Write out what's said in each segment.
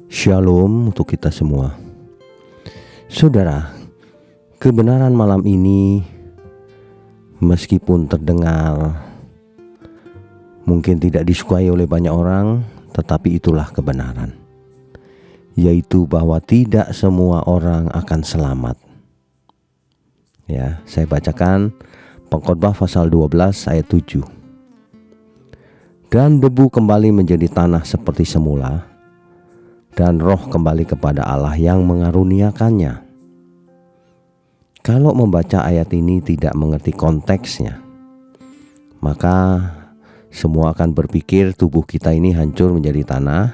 Shalom untuk kita semua. Saudara, kebenaran malam ini meskipun terdengar mungkin tidak disukai oleh banyak orang, tetapi itulah kebenaran, yaitu bahwa tidak semua orang akan selamat. Ya, saya bacakan Pengkhotbah pasal 12 ayat 7. Dan debu kembali menjadi tanah seperti semula, dan roh kembali kepada Allah yang mengaruniakannya. Kalau membaca ayat ini tidak mengerti konteksnya, maka semua akan berpikir tubuh kita ini hancur menjadi tanah,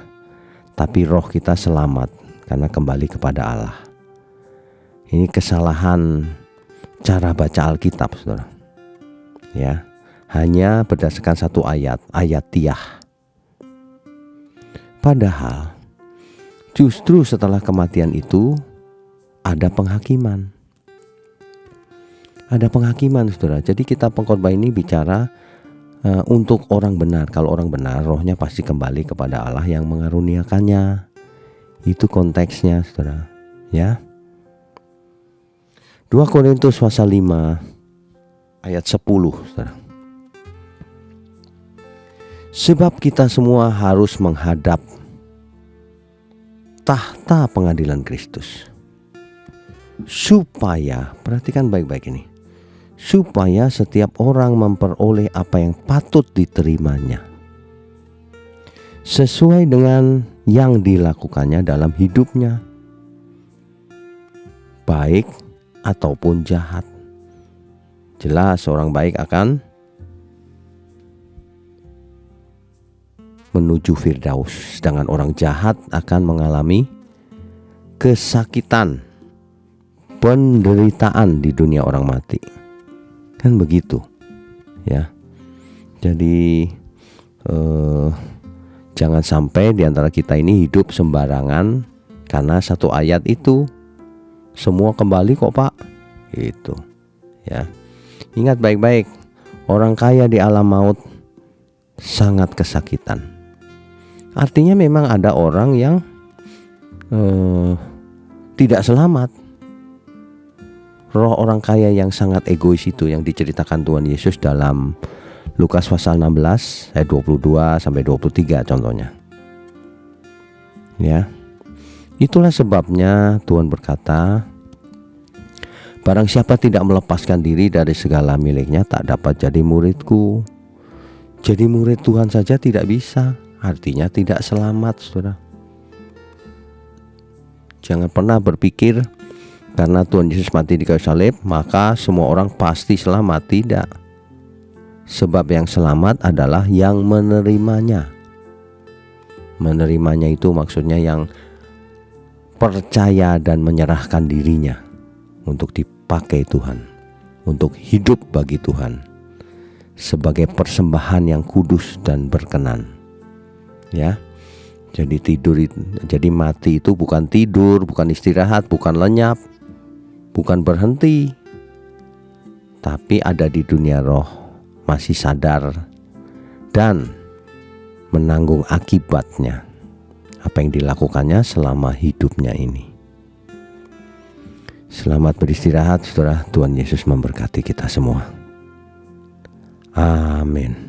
tapi roh kita selamat karena kembali kepada Allah. Ini kesalahan cara baca Alkitab, saudara. Ya, hanya berdasarkan satu ayat Tiyah. Padahal justru setelah kematian itu ada penghakiman. Ada penghakiman, saudara. Jadi kita pengkhotbah ini bicara untuk orang benar. Kalau orang benar, rohnya pasti kembali kepada Allah yang mengaruniakannya. Itu konteksnya, saudara. Ya. 2 Korintus pasal 5 ayat 10, saudara. Sebab kita semua harus menghadap tahta pengadilan Kristus, supaya, perhatikan baik-baik ini, supaya setiap orang memperoleh apa yang patut diterimanya sesuai dengan yang dilakukannya dalam hidupnya, baik ataupun jahat. Jelas orang baik akan menuju Firdaus, sedangkan orang jahat akan mengalami kesakitan, penderitaan di dunia orang mati. Kan begitu, ya. Jadi jangan sampai di antara kita ini hidup sembarangan karena satu ayat itu. Semua kembali kok, Pak. Itu, ya. Ingat baik-baik, orang kaya di alam maut sangat kesakitan. Artinya memang ada orang yang tidak selamat. Roh orang kaya yang sangat egois itu yang diceritakan Tuhan Yesus dalam Lukas pasal 16 ayat 22 sampai 23 contohnya. Ya. Itulah sebabnya Tuhan berkata, barang siapa tidak melepaskan diri dari segala miliknya tak dapat jadi muridku. Jadi murid Tuhan saja tidak bisa. Artinya tidak selamat, saudara. Jangan pernah berpikir karena Tuhan Yesus mati di kayu salib maka semua orang pasti selamat. Tidak. Sebab yang selamat adalah yang menerimanya. Menerimanya itu maksudnya yang percaya dan menyerahkan dirinya untuk dipakai Tuhan, untuk hidup bagi Tuhan sebagai persembahan yang kudus dan berkenan. Ya, jadi mati itu bukan tidur, bukan istirahat, bukan lenyap, bukan berhenti, tapi ada di dunia roh, masih sadar dan menanggung akibatnya apa yang dilakukannya selama hidupnya ini. Selamat beristirahat, saudara. Tuhan Yesus memberkati kita semua. Amin.